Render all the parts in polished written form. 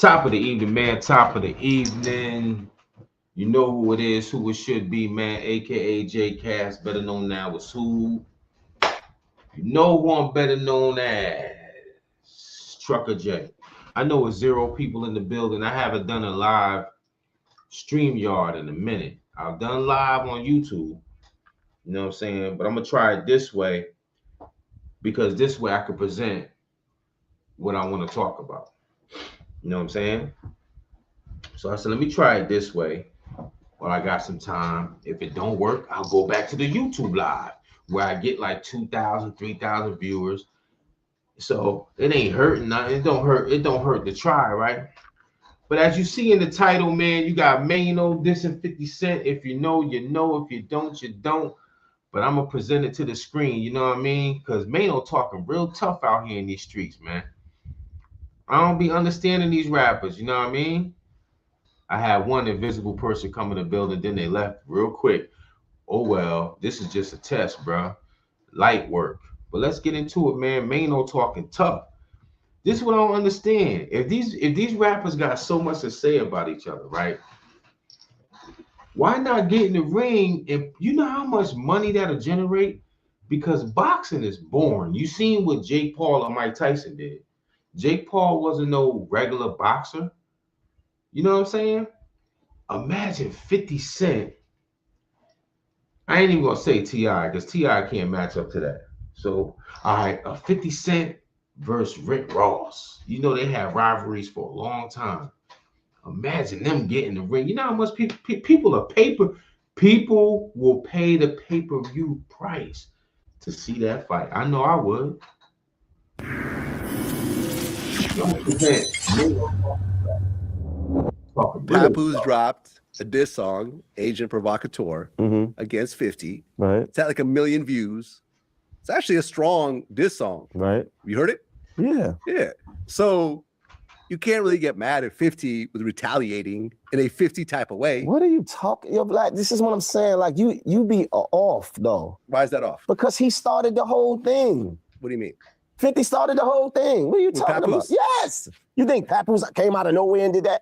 Top of the evening, man. Top of the evening. You know who it is, who it should be, man. AKA J Cast, better known now as who. You know who I'm better known as Trucker J. I know it's zero people in the building. I haven't done a live stream yard in a minute. I've done live on YouTube. You know what I'm saying? But I'm gonna try it this way because this way I can present what I want to talk about. You know what I'm saying? So I said, let me try it this way while I got some time. If it don't work, I'll go back to the YouTube live where I get like 2,000, 3,000 viewers. So it ain't hurting nothing. It don't hurt. It don't hurt to try, right? But as you see in the title, man, you got Maino dissing 50 Cent. If you know, you know. If you don't, you don't. But I'm gonna present it to the screen. You know what I mean? Because Maino talking real tough out here in these streets, man. I don't be understanding these rappers. You know what I mean? I had one invisible person come in the building, then they left real quick. Oh well, this is just a test, bro. Light work. But let's get into it, man. Maino talking tough. This is what I don't understand. If these rappers got so much to say about each other, right? Why not get in the ring? And you know how much money that'll generate? Because boxing is boring. You seen what Jake Paul or Mike Tyson did. Jake Paul wasn't no regular boxer. You know what I'm saying? Imagine 50 Cent. I ain't even gonna say T.I. because T.I. can't match up to that. So, all right, a 50 Cent versus Rick Ross. You know they had rivalries for a long time. Imagine them getting the ring. You know how much people will pay the pay-per-view price to see that fight. I know I would. Papoose dropped a diss song, Agent Provocateur, against 50. Right. It's had like 1 million views. It's actually a strong diss song. Right. You heard it? Yeah. Yeah. So you can't really get mad at 50 with retaliating in a 50 type of way. What are you talking? Yo, Black, this is what I'm saying. Like you be off though. Why is that off? Because he started the whole thing. What do you mean? 50 started the whole thing. What are you With talking Papoose? about? Yes. You think Papoose came out of nowhere and did that?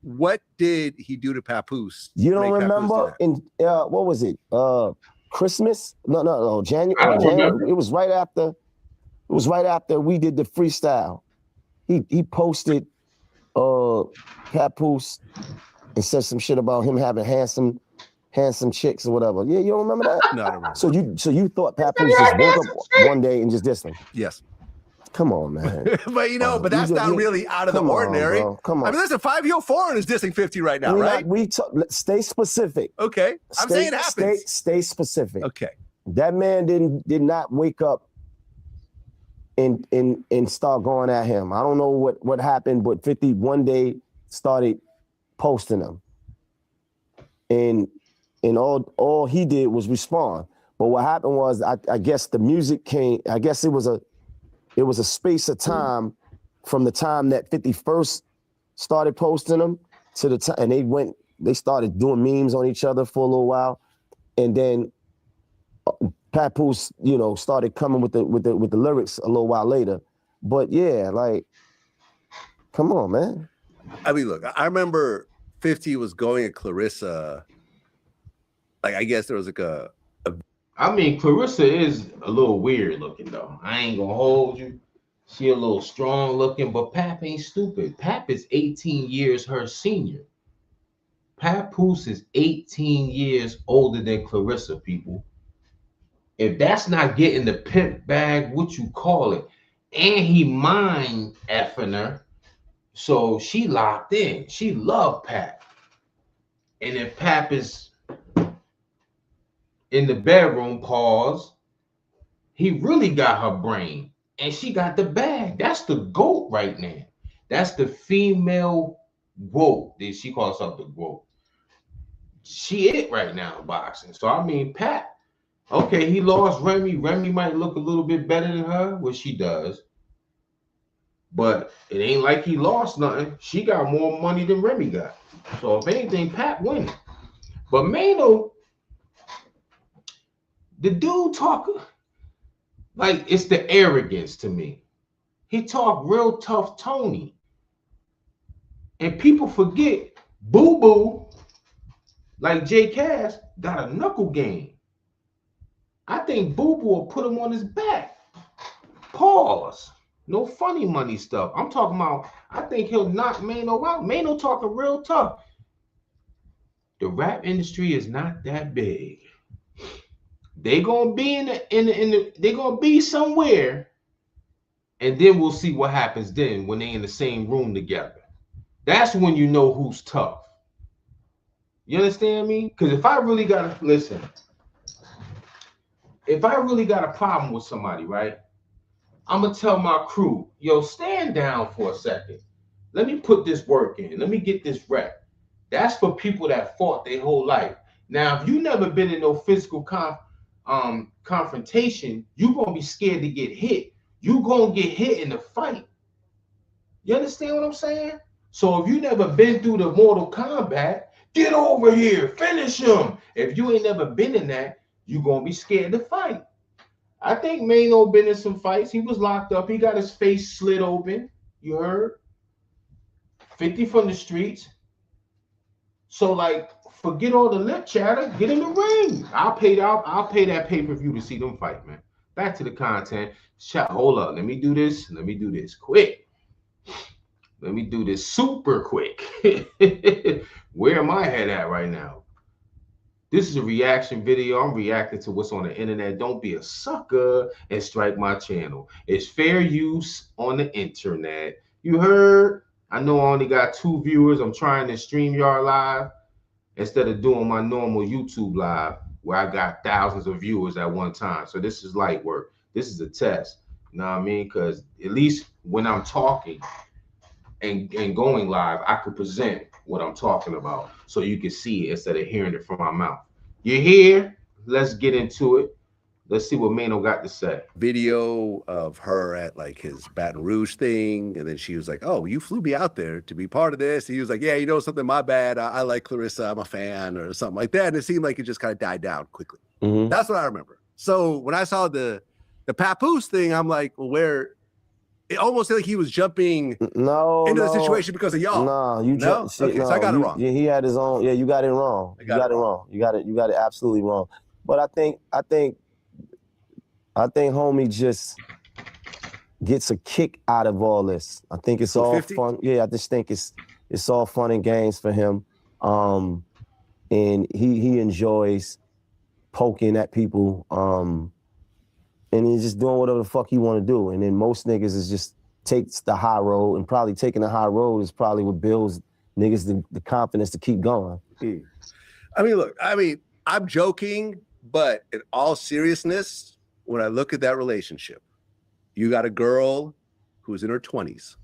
What did he do to Papoose? You don't remember in what was it? Christmas? No. January. It was right after. It was right after we did the freestyle. He posted Papoose and said some shit about him having handsome chicks or whatever. Yeah, you don't remember that? No, I don't remember. So you thought Papoose just woke up one day and just dissed him? Yes. Come on, man. but that's not really out of the ordinary. Come on. I mean, listen, 5 Year Foreign is dissing 50 right now, right? Stay specific. Okay. I'm saying it happens. Stay specific. Okay. That man did not wake up and start going at him. I don't know what happened, but 50 one day started posting them. And all he did was respond. But what happened was I guess the music came, I guess it was a space of time from the time that 50 first started posting them to the time, and they started doing memes on each other for a little while, and then Papoose, started coming with the lyrics a little while later. But yeah, like, come on, man. I mean, look, I remember 50 was going at Clarissa. Like, I guess there was like I mean, Clarissa is a little weird looking though. I ain't gonna hold you. She a little strong looking, but Pap ain't stupid. Pap is 18 years her senior. Papoose is 18 years older than Clarissa, people. If that's not getting the pimp bag, what you call it? And he mind effing her. So she locked in. She loved Pap. And if Pap is in the bedroom, pause, he really got her brain. And she got the bag. That's the GOAT right now. That's the female GOAT. She calls herself the GOAT. She it right now in boxing. So I mean, Pat, okay, he lost Remy. Remy might look a little bit better than her, which she does. But it ain't like he lost nothing. She got more money than Remy got. So if anything, Pat winning. But Maino, the dude talk like it's the arrogance to me. He talk real tough Tony. And people forget Boo Boo, like J Cass, got a knuckle game. I think Boo Boo will put him on his back. Pause. No funny money stuff. I'm talking about, I think he'll knock Maino out. Maino talking real tough. The rap industry is not that big. They gonna be they gonna be somewhere, and then we'll see what happens then when they in the same room together. That's when you know who's tough. You understand me? Because if I really gotta listen, if I really got a problem with somebody, right? I'm gonna tell my crew, yo, stand down for a second. Let me put this work in. Let me get this rep. That's for people that fought their whole life. Now, if you never been in no physical confrontation, you gonna be scared to get hit. You gonna get hit in the fight. You understand what I'm saying? So if you never been through the Mortal Kombat, get over here, finish him. If you ain't never been in that, you gonna be scared to fight. I think Maino been in some fights. He was locked up. He got his face slit open. You heard? 50 from the streets. So like, forget all the lip chatter. Get in the ring. I'll pay that pay-per-view to see them fight, man. Back to the content. Hold up. Let me do this. Let me do this quick. Let me do this super quick. Where am I head at right now? This is a reaction video. I'm reacting to what's on the internet. Don't be a sucker and strike my channel. It's fair use on the internet. You heard? I know I only got 2 viewers. I'm trying to StreamYard live instead of doing my normal YouTube live where I got thousands of viewers at one time. So this is light work. This is a test. You know what I mean? Because at least when I'm talking and going live, I could present what I'm talking about so you can see it instead of hearing it from my mouth. You're here. Let's get into it. Let's see what Maino got to say. Video of her at like his Baton Rouge thing, and then she was like, "Oh, you flew me out there to be part of this." And he was like, "Yeah, you know something, my bad. I like Clarissa. I'm a fan," or something like that. And it seemed like it just kind of died down quickly. Mm-hmm. That's what I remember. So when I saw the Papoose thing, I'm like, well, where? It almost like he was jumping into the situation because of y'all. So I got it wrong. He had his own. Yeah, you got it wrong. You got it wrong. You got it absolutely wrong. But I think homie just gets a kick out of all this. I think it's all fun. Yeah, I just think it's all fun and games for him. And he enjoys poking at people. And he's just doing whatever the fuck he want to do. And then most niggas is just takes the high road, and probably taking the high road is probably what builds niggas the confidence to keep going. I mean, look, I'm joking, but in all seriousness, when I look at that relationship, you got a girl who's in her 20s,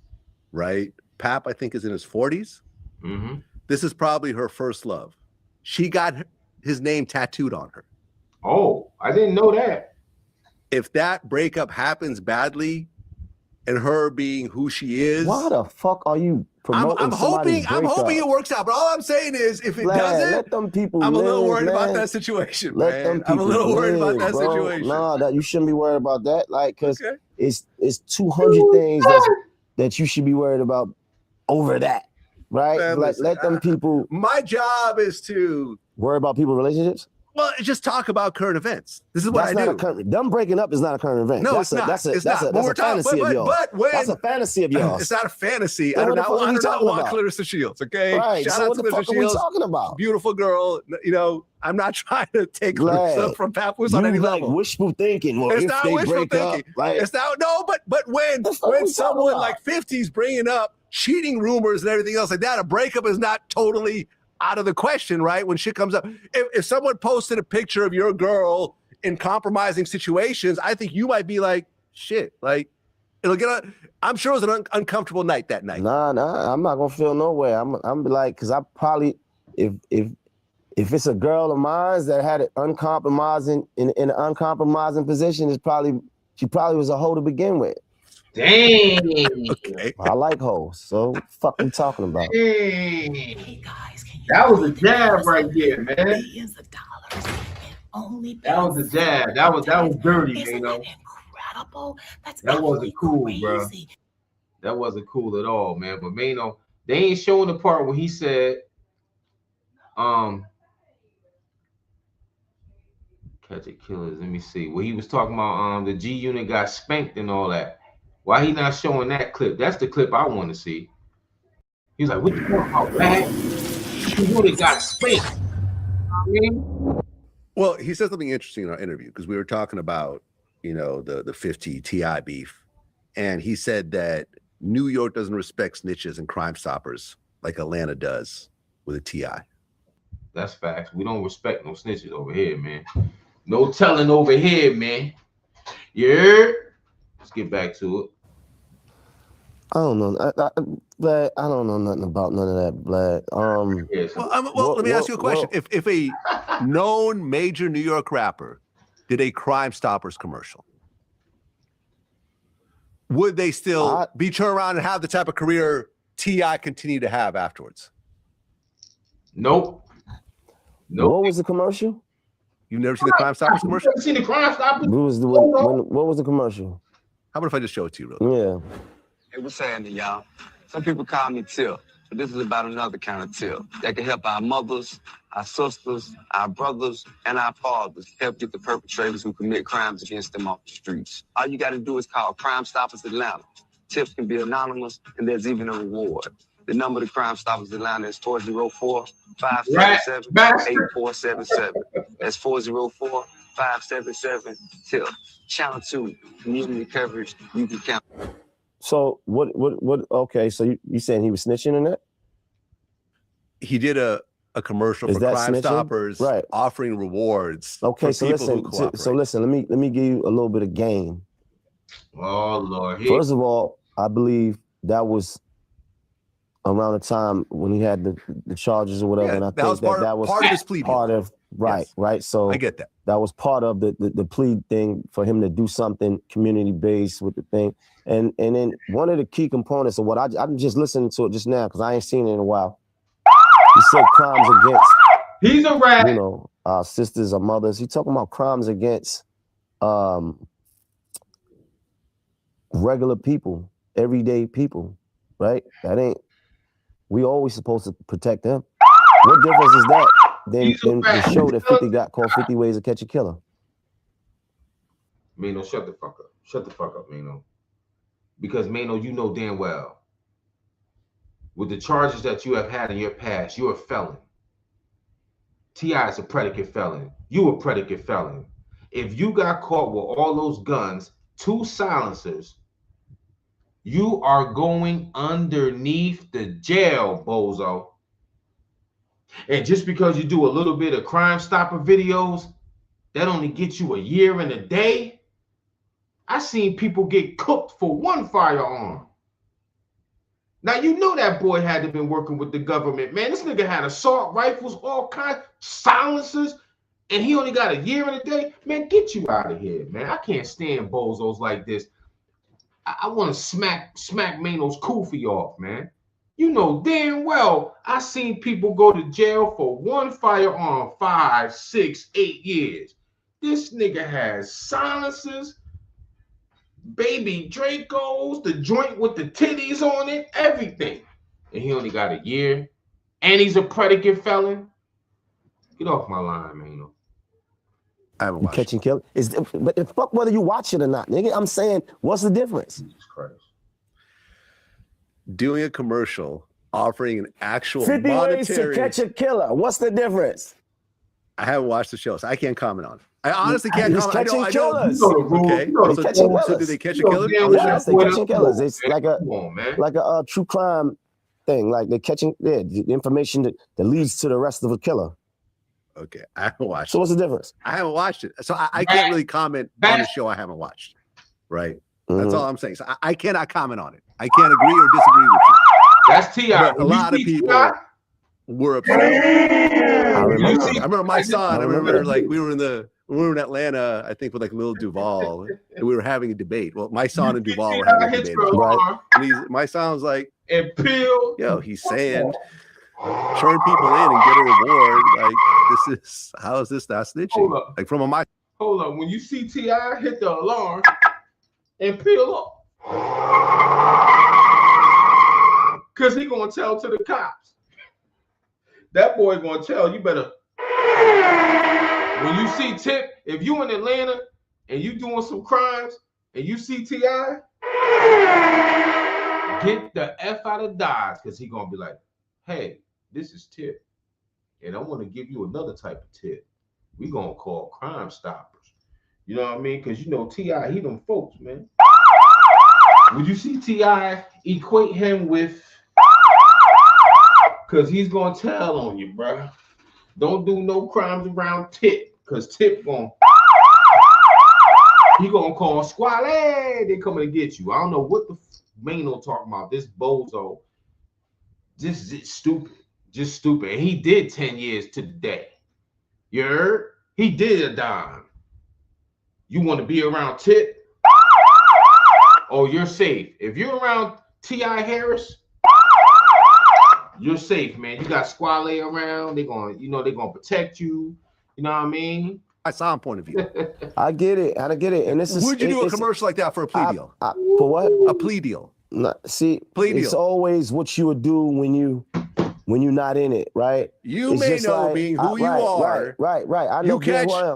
right? Pap, I think, is in his 40s. Mm-hmm. This is probably her first love. She got his name tattooed on her. Oh, I didn't know that. If that breakup happens badly, and her being who she is, why the fuck are you promoting? I'm hoping it works out. But all I'm saying is, if it doesn't, let them people. I'm live, a little worried man. about that situation. Let them people I'm a little worried live, about that bro. situation. No, that you shouldn't be worried about that. Like, cause it's 200 things that you should be worried about over that, right? Man, like, let them people. My job is to worry about people's relationships. Well, just talk about current events. This is what I do. Them breaking up is not a current event. No, it's not. That's a fantasy of yours. That's a fantasy of yours. It's not a fantasy. I do not want Clarissa Shields, okay? Right. Shout so out what to the Clarissa fuck Shields. are we talking about? Beautiful girl. You know, I'm not trying to take Clarissa from Papoose on any level. Wishful thinking. Well, it's if not they wishful break thinking. Up, like, it's not. No, but when someone like 50's bringing up cheating rumors and everything else like that, a breakup is not totally out of the question, right? When shit comes up, if someone posted a picture of your girl in compromising situations, I think you might be like, shit, like it'll get. I'm sure it was an uncomfortable night that night. Nah, I'm not gonna feel no way. I'm like, cause I probably, if it's a girl of mine that had it uncompromising in an uncompromising position, she probably was a hoe to begin with. Dang. Okay. I like hoes, so what the fuck we talking about? Dang. Hey guys, that was a jab right there, man. Billions of dollars and only that was a jab. That was dirty, you know. Incredible. That wasn't cool, crazy. Bro. That wasn't cool at all, man. But Maino, They ain't showing the part where he said, catch a killers. Let me see. Where he was talking about the G Unit got spanked and all that. Why he not showing that clip? That's the clip I want to see. He's like, what you talking about, man? G Unit got spanked. I mean, well, he said something interesting in our interview because we were talking about, you know, the 50 TI beef. And he said that New York doesn't respect snitches and Crime Stoppers like Atlanta does with a TI. That's facts. We don't respect no snitches over here, man. No telling over here, man. Yeah. Let's get back to it. I don't know. Vlad, I don't know nothing about none of that, Vlad. Well, let me ask you a question. If a known major New York rapper did a Crime Stoppers commercial, would they still be turned around and have the type of career T.I. continue to have afterwards? Nope. What was the commercial? You've never seen the Crime Stoppers commercial? Never seen the Crime Stoppers? What was the commercial? How about if I just show it to you, really? Yeah. Hey, what's happening, y'all? Some people call me Till, but this is about another kind of Till that can help our mothers, our sisters, our brothers, and our fathers help get the perpetrators who commit crimes against them off the streets. All you got to do is call Crime Stoppers Atlanta. Tips can be anonymous, and there's even a reward. The number of Crime Stoppers Atlanta is 404-577-8477. That's 404-577-TIL. Channel 2, community coverage, you can count. So what okay, so you saying he was snitching in that? He did a commercial for Crime Stoppers, right, offering rewards. Okay, so listen, let me give you a little bit of game. Oh Lord. First of all, I believe that was around the time when he had the charges or whatever, and I think that was part of his plea deal. Right. So I get that. That was part of the plea thing for him to do something community based with the thing, and then one of the key components of what I'm just listening to it just now because I ain't seen it in a while. He said crimes against. He's a rat. You know, sisters or mothers. He talking about crimes against regular people, everyday people, right? That ain't. We always supposed to protect them. What difference is that than the show that 50 got called 50 Ways to Catch a Killer? Maino, shut the fuck up. Shut the fuck up, Maino. Because Maino, you know damn well, with the charges that you have had in your past, you're a felon. T.I. is a predicate felon. You a predicate felon. If you got caught with all those guns, 2 silencers, you are going underneath the jail, bozo. And just because you do a little bit of Crime Stopper videos, that only gets you a year and a day. I seen people get cooked for 1 firearm. Now, you know that boy had to have been working with the government, man. This nigga had assault rifles, all kinds, silencers, and he only got a year and a day. Man, get you out of here, man. I can't stand bozos like this. I want to smack Maino's kufi off, man. You know damn well I seen people go to jail for 1 firearm 5, 6, 8 years. This nigga has silencers, baby Dracos, the joint with the titties on it, everything. And he only got a year. And he's a predicate felon. Get off my line, Maino. I haven't watched Catching Killer. But fuck whether you watch it or not, nigga. I'm saying, what's the difference? Jesus Christ. Doing a commercial offering an actual 50 monetary... Ways to Catch a Killer. What's the difference? I haven't watched the show, so I can't comment on it. I honestly can't He's comment. catching killers. Okay. So do they catch a killer? Yes, they're catching killers. It's like a true crime thing. Like they're catching the information that leads to the rest of a killer. Okay, I haven't watched it. So what's the difference? I haven't watched it. So I can't really comment on a show I haven't watched. Right? That's all I'm saying. So I cannot comment on it. I can't agree or disagree with you. That's T.I. A lot of people were upset. I remember my son. I remember like we were in Atlanta, I think with like Lil Duval, and we were having a debate. Well, my son and Duval were having a debate. Right? And my son was like, and Peel. Yo, he's saying turn people in and get a reward. Like, how is this not snitching? Hold up. Like from a Hold up. When you see T.I. hit the alarm and peel up. Because he gonna tell to the cops. That boy gonna tell you better. When you see Tip, if you in Atlanta and you doing some crimes and you see T.I., get the F out of Dodge, because he gonna be like, hey, this is Tip. And I want to give you another type of tip. We gonna call Crime Stoppers. You know what I mean? Because you know T.I., he them folks, man. Would you see T.I. equate him with, because he's gonna tell on you, bro. Don't do no crimes around Tip, because Tip he gonna call squad. Hey, they coming to get you. I don't know what the Maino talking about. This bozo, just stupid, just stupid. And he did 10 years to the day. You heard? He did a dime. You want to be around Tip? Oh, you're safe. If you're around T.I. Harris, you're safe, man. You got Squale around. They're gonna protect you. You know what I mean? I saw him point of view. I get it. And this is. Would you do a commercial like that for a plea deal? For what? A plea deal. See, plea it's deal. Always what you would do when you're not in it, right? You may know like, being who you are. Right. I know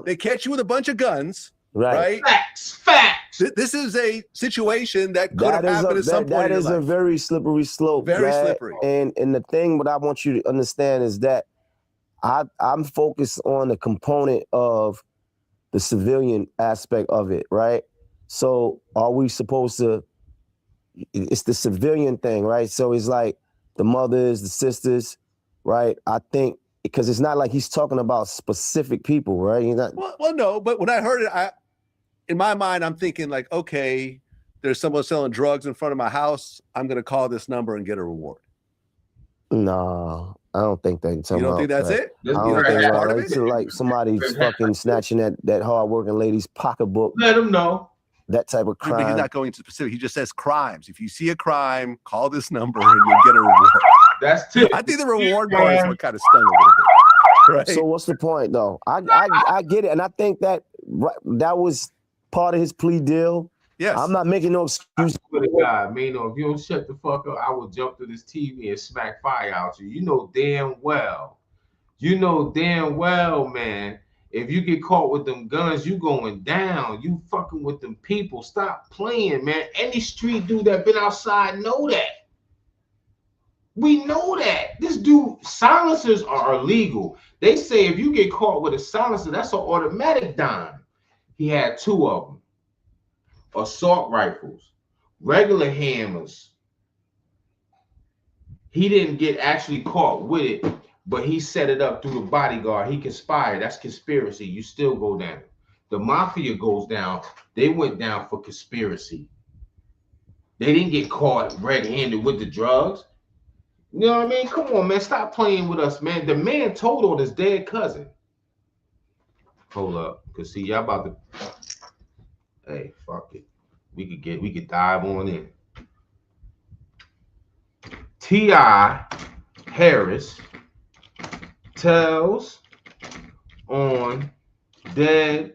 they catch you with a bunch of guns. Right. Facts. This is a situation that could have happened at some point. That is a very slippery slope. Very slippery. And the thing, what I want you to understand is that I'm focused on the component of the civilian aspect of it, right? So are we supposed to? It's the civilian thing, right? So it's like the mothers, the sisters, right? I think because it's not like he's talking about specific people, right? Well, no, but when I heard it, in my mind, I'm thinking like, okay, there's someone selling drugs in front of my house. I'm going to call this number and get a reward. No, I don't think that. You don't think that's it? I don't think that. It's like somebody's fucking snatching that hard-working lady's pocketbook. Let them know. That type of crime. But he's not going into specific. He just says crimes. If you see a crime, call this number and you'll get a reward. That's Tip. I think the reward part is what kind of stung a little bit. Right? So what's the point, though? I get it, and I think that was part of his plea deal. Yes. I'm not making no excuse. For the guy, Maino, if you don't shut the fuck up, I will jump to this TV and smack fire out you. You know damn well, man. If you get caught with them guns, you going down. You fucking with them people. Stop playing, man. Any street dude that been outside know that. We know that. This dude, silencers are illegal. They say if you get caught with a silencer, that's an automatic dime. He had 2 of them. Assault rifles, regular hammers. He didn't get actually caught with it, but he set it up through the bodyguard. He conspired. That's conspiracy. You still go down. The mafia goes down. They went down for conspiracy. They didn't get caught red-handed with the drugs. You know what I mean? Come on, man. Stop playing with us, man. The man told on his dead cousin. Hold up. Because, see, y'all about to... Hey, fuck it. We could dive on in. T.I. Harris tells on dead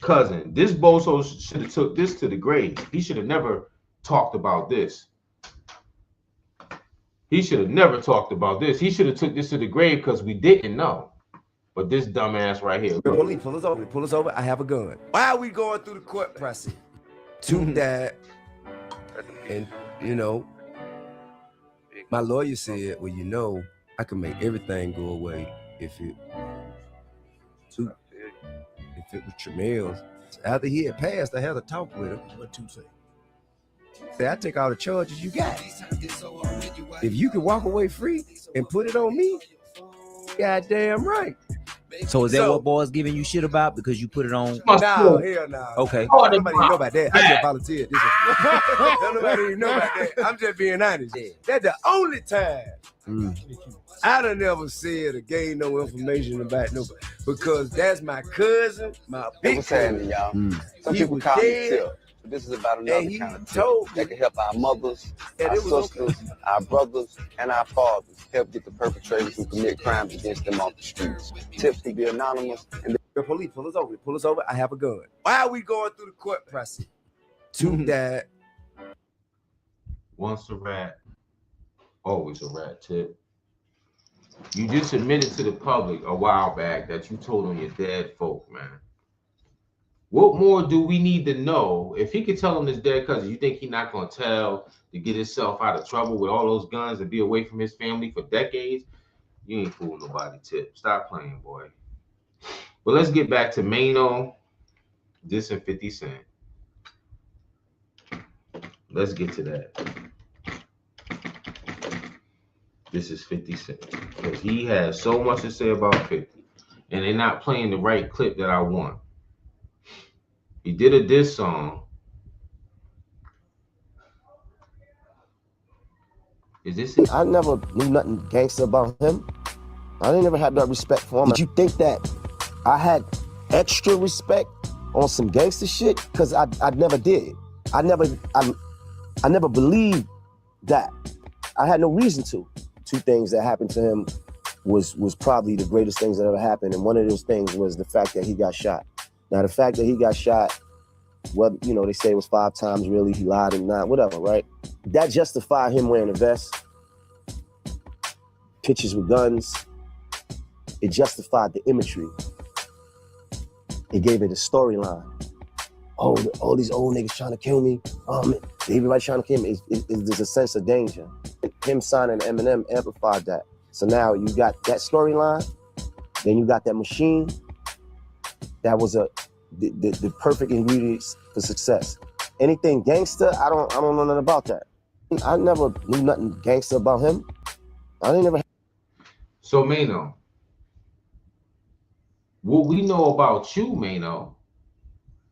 cousin. This bozo should have took this to the grave. He should have never talked about this. He should have never talked about this. He should have took this to the grave because we didn't know. But this dumbass right here. Police, pull us over. Pull us over. I have a gun. Why are we going through the court process? 2 died. And, you know, my lawyer said, well, you know, I can make everything go away if it was Tremel. After he had passed, I had to talk with him. What to say? Say, I take all the charges you got. If you can walk away free and put it on me, goddamn right. So is that what boys giving you shit about because you put it on? No, hell no. Okay. Nobody even know about that. I just volunteered. Nobody even know about that. I'm just being honest. That's the only time I done never said or gave no information about nobody because that's my cousin, my big What's happening, y'all? Some people call me Tip. This is about another kind of tip that can help our mothers, our sisters, our brothers, and our fathers help get the perpetrators who commit crimes against them off the streets. Tips can be anonymous. And the police, pull us over. Pull us over. I have a gun. Why are we going through the court process? 2 died. Once a rat, Always a rat tip. You just admitted to the public a while back that you told on your dead folk, man. What more do we need to know? If he could tell him his dead cousin, you think he's not gonna tell to get himself out of trouble with all those guns and be away from his family for decades? You ain't fooling nobody, Tip. Stop playing, boy. But let's get back to Maino, dissing 50 Cent. Let's get to that. This is 50 Cent. Because he has so much to say about 50. And they're not playing the right clip that I want. He did a diss song. Is this it? I never knew nothing gangster about him. I didn't ever have that respect for him. Did you think that I had extra respect on some gangster shit? Because I never did. I never believed that. I had no reason to. Two things that happened to him was probably the greatest things that ever happened. And one of those things was the fact that he got shot. Now, the fact that he got shot, well, you know, they say it was 5 times, really, he lied and not, whatever, right? That justified him wearing a vest, pictures with guns. It justified the imagery. It gave it a storyline. Oh, all these old niggas trying to kill me. Everybody trying to kill me. There's a sense of danger. Him signing Eminem amplified that. So now you got that storyline, then you got that machine. That was the perfect ingredients for success. Anything gangster, I don't know nothing about that. I never knew nothing gangster about him. I didn't ever. So, Maino, what we know about you, Maino,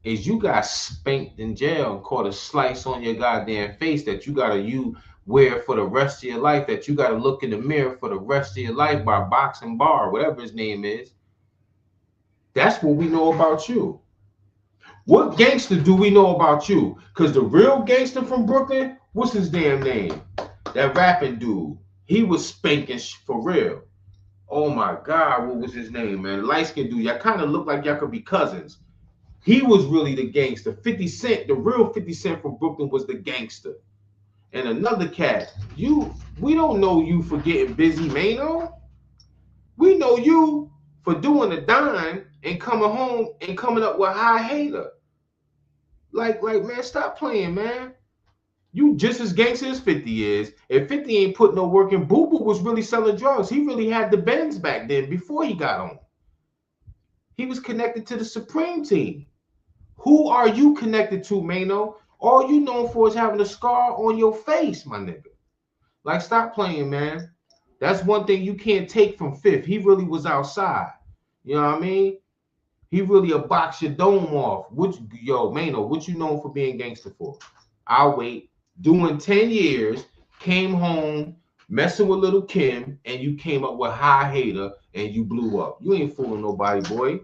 is you got spanked in jail and caught a slice on your goddamn face that you gotta wear for the rest of your life, that you gotta look in the mirror for the rest of your life by Boxing Bar, whatever his name is. That's what we know about you. What gangster do we know about you? Because the real gangster from Brooklyn, what's his damn name? That rapping dude. He was spanking for real. Oh my God, what was his name, man? Light-skinned dude. Y'all kind of look like y'all could be cousins. He was really the gangster. 50 Cent, the real 50 Cent from Brooklyn was the gangster. And another cat, we don't know you for getting busy, Maino. We know you for doing the dime and coming home and coming up with high hater. Like, man, stop playing, man. You just as gangster as 50 is. If 50 ain't put no work in, Boo Boo was really selling drugs. He really had the Benz back then before he got on. He was connected to the Supreme team. Who are you connected to, Maino? All you known for is having a scar on your face, my nigga. Like, stop playing, man. That's one thing you can't take from Fifth. He really was outside. You know what I mean? He really a box your dome off. Maino, what you known for being gangster for? I'll wait. Doing 10 years, came home, messing with little Kim, and you came up with high hater and you blew up. You ain't fooling nobody, boy.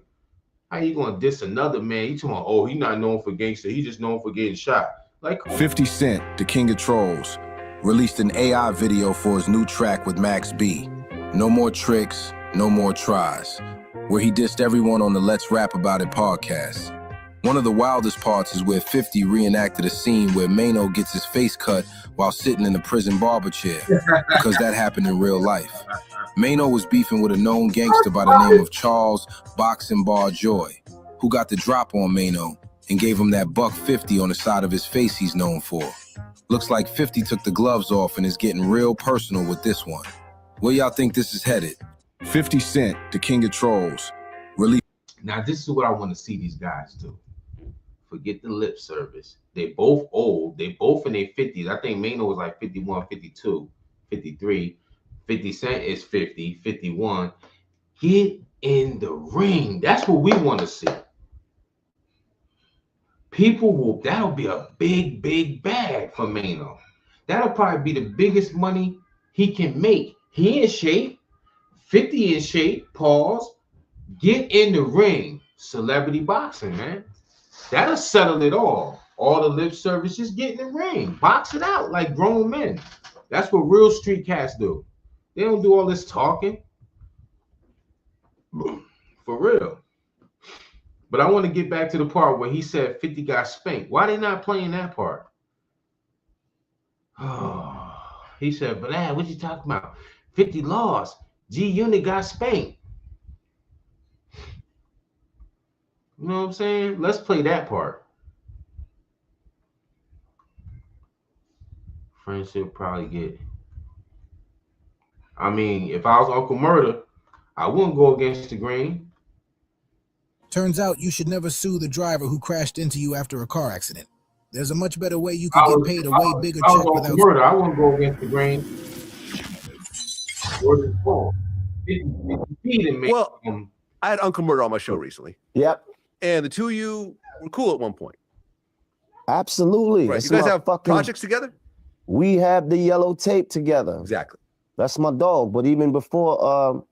How you gonna diss another man? You talking about, oh, he not known for gangster, he just known for getting shot. Like 50 Cent, the king of trolls, released an AI video for his new track with Max B. No More Tricks, No More Tries, where he dissed everyone on the Let's Rap About It podcast. One of the wildest parts is where 50 reenacted a scene where Maino gets his face cut while sitting in a prison barber chair, because that happened in real life. Maino was beefing with a known gangster by the name of Charles Boxing Bar Joy, who got the drop on Maino and gave him that $150 on the side of his face he's known for. Looks like 50 took the gloves off and is getting real personal with this one. Where y'all think this is headed? 50 Cent, the king of trolls, released. Now, this is what I want to see these guys do. Forget the lip service. They both old. They both in their 50s. I think Maino was like 51, 52, 53. 50 Cent is 50, 51. Get in the ring. That's what we want to see. That'll be a big, big bag for Maino. That'll probably be the biggest money he can make. He in shape. 50 in shape. Pause. Get in the ring. Celebrity boxing, man. That'll settle it all. All the lip service, just get in the ring. Box it out like grown men. That's what real street cats do. They don't do all this talking. For real. But I want to get back to the part where he said 50 got spanked. Why they not playing that part? Oh, He said, "But what you talking about? 50 lost. G Unit got spanked." You know what I'm saying? Let's play that part. Friendship probably get. I mean, if I was Uncle Murder, I wouldn't go against the grain. Turns out you should never sue the driver who crashed into you after a car accident. There's a much better way you could get paid a way bigger check Uncle without Murder, I wouldn't go against the grain. Word is wrong. Well, I had Uncle Murder on my show recently. Yep. And the two of you were cool at one point. Absolutely. Right. You guys have projects together? We have the yellow tape together. Exactly. That's my dog. But even before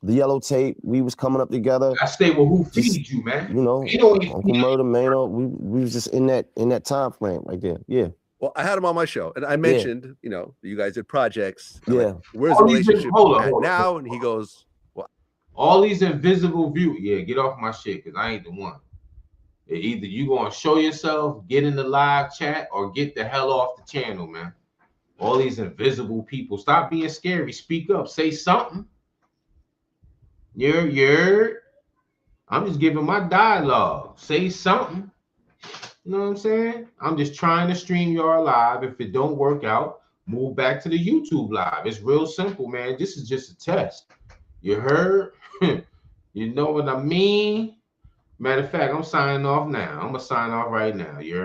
the yellow tape, we was coming up together. I stay with who feeds you, man. You know, Uncle Murder, Maino, we was just in that time frame right there. Yeah. Well, I had him on my show, and I mentioned, you know, you guys did projects. Yeah. Like, where's the relationship at now? And he goes, "Well, all these invisible views. Yeah, get off my shit, because I ain't the one. Either you gonna show yourself, get in the live chat, or get the hell off the channel, man. All these invisible people. Stop being scary. Speak up. Say something. You're. I'm just giving my dialogue. Say something. You know what I'm saying? I'm just trying to stream your live. If it don't work out, move back to the YouTube live. It's real simple, man. This is just a test. You heard? You know what I mean? Matter of fact, I'm signing off now. I'm gonna sign off right now. You're